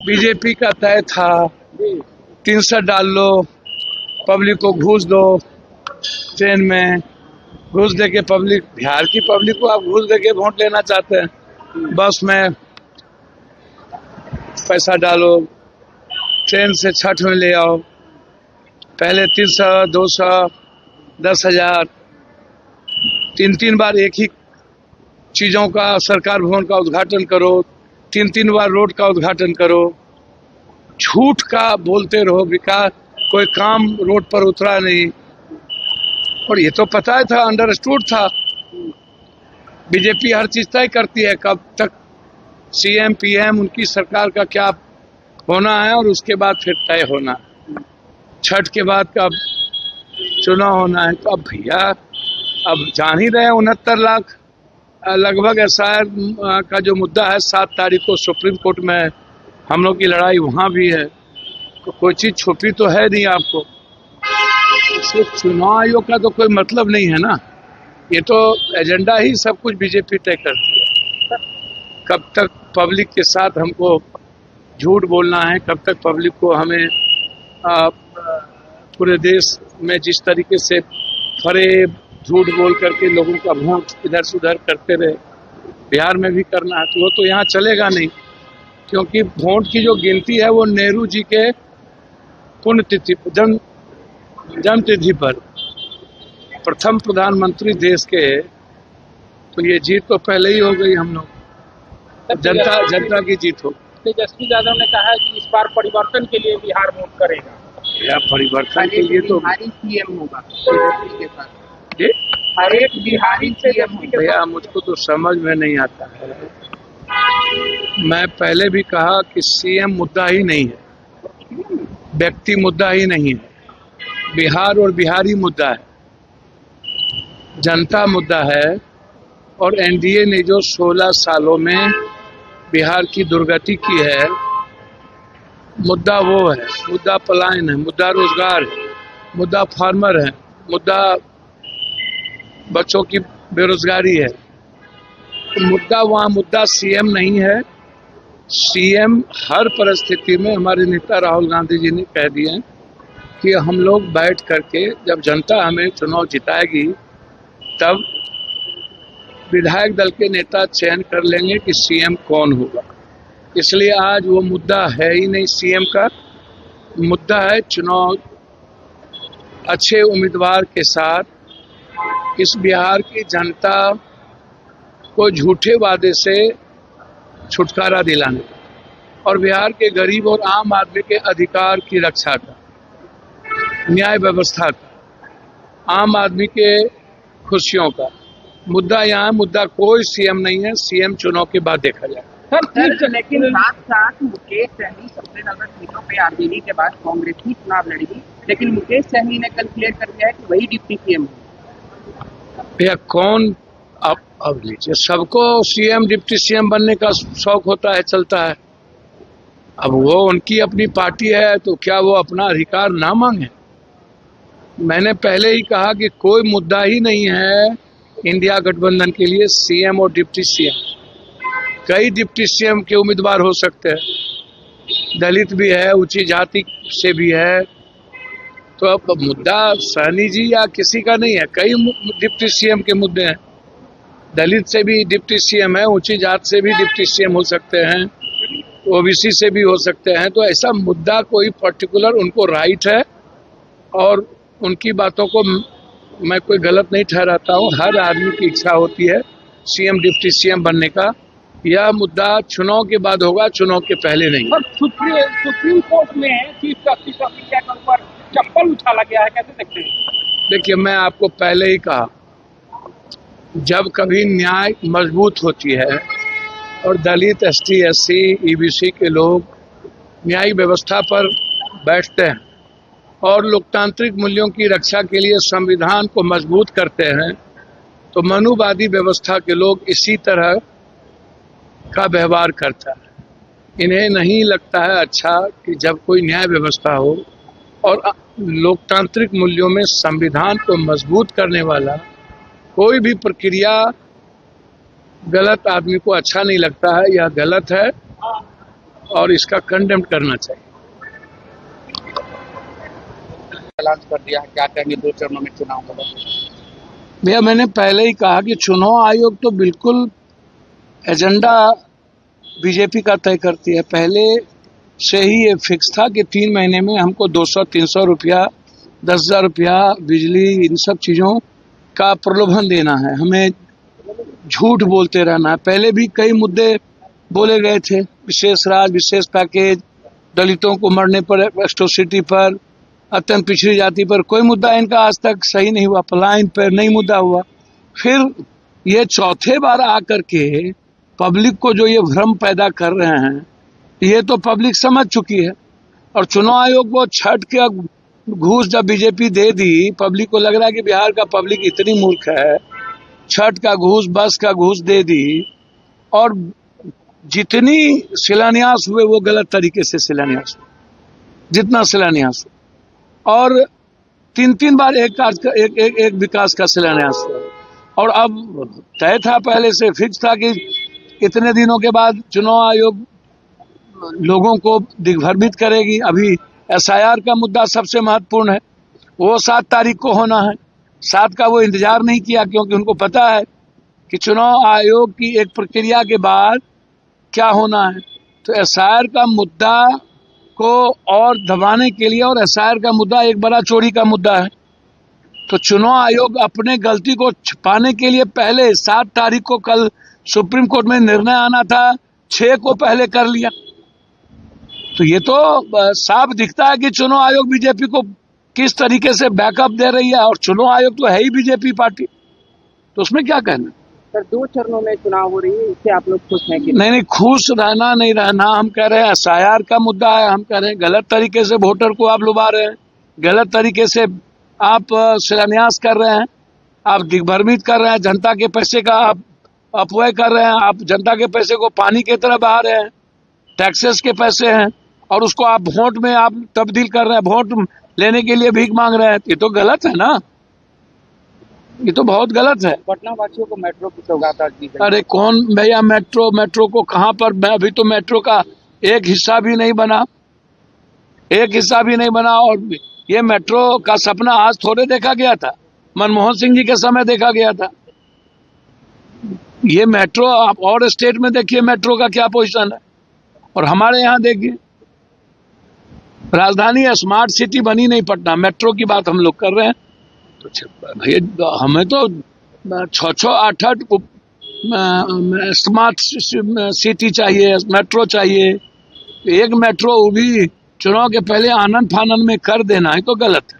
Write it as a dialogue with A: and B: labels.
A: BJP का तय था 300 डाल लो, पब्लिक को घूस दो, ट्रेन में घूस दे के पब्लिक, बिहार की पब्लिक को आप घूस दे के वोट लेना चाहते हैं। बस में पैसा डालो, ट्रेन से छठ में ले आओ, पहले 300, 200, 10,000, 3 बार एक ही चीजों का सरकार भवन का उद्घाटन करो, 3 बार रोड का उद्घाटन करो, झूठ का बोलते रहो, विकास कोई काम रोड पर उतरा नहीं। और ये तो पता ही था, अंडरस्टूड था। बीजेपी हर चीज तय करती है, कब तक सीएम पीएम उनकी सरकार का क्या होना है और उसके बाद फिर तय होना। छठ के बाद कब चुनाव होना है। तो अब भैया, अब जान ही रहे 69 लाख लगभग एसआईआर का जो मुद्दा है, 7 तारीख को सुप्रीम कोर्ट में हम लोग की लड़ाई वहां भी है। तो कोई चीज छुपी तो है नहीं आपको। इसलिए चुनाव आयोग का तो कोई मतलब नहीं है ना, ये तो एजेंडा ही सब कुछ बीजेपी तय करती है। कब तक पब्लिक के साथ हमको झूठ बोलना है, कब तक पब्लिक को हमें पूरे देश में जिस तरीके से फरेब झूठ बोल करके लोगों का वोट इधर से उधर करते रहे, बिहार में भी करना है तो वो तो यहाँ चलेगा नहीं। क्योंकि वोट की जो गिनती है वो नेहरू जी के पुण्यतिथि जन्म तिथि पर प्रथम प्रधानमंत्री देश के, तो ये जीत तो पहले ही हो गई। हम लोग जनता की जीत हो।
B: तेजस्वी यादव ने कहा है कि इस बार परिवर्तन के लिए बिहार वोट करेगा।
A: या परिवर्तन के लिए तो
C: बिहारी सीएम होगा तेजस्वी के साथ।
B: हर एक बिहारी तेजस्वी के
A: भैया मुझको तो समझ में नहीं आता है। मैं पहले भी कहा कि सीएम मुद्दा ही नहीं है, व्यक्ति मुद्दा ही नहीं है, बिहार और बिहारी मुद्दा है, जनता मुद्दा है। और एनडीए ने जो 16 सालों में बिहार की दुर्गति की है, मुद्दा वो है, मुद्दा पलायन है, मुद्दा रोजगार है, मुद्दा फार्मर है, मुद्दा बच्चों की बेरोजगारी है। तो मुद्दा वहाँ मुद्दा सीएम नहीं है। सीएम हर परिस्थिति में, हमारे नेता राहुल गांधी जी ने कह दिए कि हम लोग बैठ करके, जब जनता हमें चुनाव जिताएगी तब विधायक दल के नेता चयन कर लेंगे कि सीएम कौन होगा। इसलिए आज वो मुद्दा है ही नहीं सीएम का। मुद्दा है चुनाव अच्छे उम्मीदवार के साथ इस बिहार की जनता को झूठे वादे से छुटकारा दिलाने और बिहार के गरीब और आम आदमी के अधिकार की रक्षा का, न्याय व्यवस्था का, आम आदमी के खुशियों का मुद्दा। यहाँ मुद्दा कोई सीएम नहीं है, सीएम चुनाव के बाद देखा जाए।
C: लेकिन साथ साथ मुकेश सहनी सबसे ज्यादा सीटों पे आरजेडी के बाद कांग्रेस ही चुनाव लड़ेगी, लेकिन मुकेश सहनी ने कल क्लियर कर दिया है कि वही डिप्टी सीएम है।
A: भैया कौन, अब लीजिए, सबको सीएम डिप्टी सीएम बनने का शौक होता है, चलता है। अब वो उनकी अपनी पार्टी है तो क्या वो अपना अधिकार ना मांगे? मैंने पहले ही कहा कि कोई मुद्दा ही नहीं है इंडिया गठबंधन के लिए सीएम और डिप्टी सीएम। कई डिप्टी सीएम के उम्मीदवार हो सकते हैं, दलित भी है, ऊंची जाति से भी है। तो अब मुद्दा सहनी जी या किसी का नहीं है, कई डिप्टी सीएम के मुद्दे हैं। दलित से भी डिप्टी सीएम है, ऊंची जात से भी डिप्टी सीएम हो सकते हैं, ओबीसी से भी हो सकते हैं। तो ऐसा मुद्दा कोई पर्टिकुलर उनको राइट है और उनकी बातों को मैं कोई गलत नहीं ठहराता हूँ। हर आदमी की इच्छा होती है सीएम डिप्टी सीएम बनने का। यह मुद्दा चुनाव के बाद होगा, चुनाव के पहले नहीं।
B: सुप्रीम कोर्ट में चीफ जस्टिस ऑफ इंडिया के ऊपर चप्पल उछाला गया है, कैसे देखते हैं?
A: देखिए, मैं आपको पहले ही कहा, जब कभी न्याय मजबूत होती है और दलित, एसटी, एससी, ईबीसी के लोग न्यायिक व्यवस्था पर बैठते हैं और लोकतांत्रिक मूल्यों की रक्षा के लिए संविधान को मजबूत करते हैं, तो मनुवादी व्यवस्था के लोग इसी तरह का व्यवहार करता है। इन्हें नहीं लगता है अच्छा कि जब कोई न्याय व्यवस्था हो और लोकतांत्रिक मूल्यों में संविधान को मजबूत करने वाला कोई भी प्रक्रिया गलत आदमी को अच्छा नहीं लगता है। यह गलत है और इसका कंडेम करना चाहिए।
C: ऐलान कर दिया है, क्या कहेंगे 2 चरणों में चुनाव होगा?
A: भैया मैंने पहले ही कहा कि चुनाव आयोग तो बिल्कुल एजेंडा बीजेपी का तय करती है। पहले से ही ये फिक्स था कि 3 महीने में हमको 200-300 रुपया, 10,000 रुपया बिजली, इन सब चीजों का प्रलोभन देना है, हमें झूठ बोलते रहना है। पहले भी कई मुद्दे बोले गए थे, विशेष राज, विशेष पैकेज, दलितों को मरने पर, एट्रोसिटी पर, अत्यंत पिछड़ी जाति पर, कोई मुद्दा इनका आज तक सही नहीं हुआ। पलायन पर नहीं मुद्दा हुआ। फिर ये चौथे बार आकर के पब्लिक को जो ये भ्रम पैदा कर रहे हैं, ये तो पब्लिक समझ चुकी है। और चुनाव आयोग को छठ के घूस जब बीजेपी दे दी, पब्लिक को लग रहा है कि बिहार का पब्लिक इतनी मूर्ख है, छठ का घूस, बस का घूस दे दी, और जितनी शिलान्यास हुए वो गलत तरीके से शिलान्यास हुए, जितना शिलान्यास हुआ, और 3 बार एक विकास का शिलान्यास हुआ। और अब तय था, पहले से फिक्स था कि इतने दिनों के बाद चुनाव आयोग लोगों को दिग्भ्रमित करेगी। अभी एसआईआर का मुद्दा सबसे महत्वपूर्ण है, वो 7 तारीख को होना है। 7 का वो इंतजार नहीं किया, क्योंकि उनको पता है कि चुनाव आयोग की एक प्रक्रिया के बाद क्या होना है। तो एसआईआर का मुद्दा को और दबाने के लिए, और एसआईआर का मुद्दा एक बड़ा चोरी का मुद्दा है, तो चुनाव आयोग अपने गलती को छिपाने के लिए पहले 7 तारीख को, कल सुप्रीम कोर्ट में निर्णय आना था, 6 को पहले कर लिया। तो ये तो साफ दिखता है कि चुनाव आयोग बीजेपी को किस तरीके से बैकअप दे रही है, और चुनाव आयोग तो है ही बीजेपी पार्टी, तो उसमें क्या कहना।
C: सर 2 चरणों में चुनाव हो रही है, इससे आप लोग खुश हैं कि
A: नहीं, खुश रहना नहीं रहना, हम कह रहे हैं एसआईआर का मुद्दा है। हम कह रहे हैं गलत तरीके से वोटर को आप लुभा रहे हैं, गलत तरीके से आप शिलान्यास कर रहे हैं, आप दिग्भ्रमित कर रहे हैं, जनता के पैसे का आप अपव्यय कर रहे हैं, आप जनता के पैसे को पानी की तरह बहा रहे हैं, टैक्सेस के पैसे हैं, और उसको आप वोट में आप तब्दील कर रहे हैं, वोट लेने के लिए भीख मांग रहे हैं। ये तो गलत है ना, ये तो बहुत गलत है।
C: पटना वासियों को मेट्रो की सौगात दी गई।
A: अरे कौन भैया, मेट्रो को कहां पर, अभी तो मेट्रो का एक हिस्सा भी नहीं बना, एक हिस्सा भी नहीं बना। और ये मेट्रो का सपना आज थोड़े देखा गया था, मनमोहन सिंह जी के समय देखा गया था। ये मेट्रो आप और स्टेट में देखिए मेट्रो का क्या पोजीशन है, और हमारे यहाँ देखिए राजधानी है, स्मार्ट सिटी बनी नहीं पटना, मेट्रो की बात हम लोग कर रहे हैं। तो भैया हमें तो 6-6, 8-8 स्मार्ट सिटी चाहिए, मेट्रो चाहिए। एक मेट्रो वो भी चुनाव के पहले आनंद फानंद में कर देना है तो गलत है।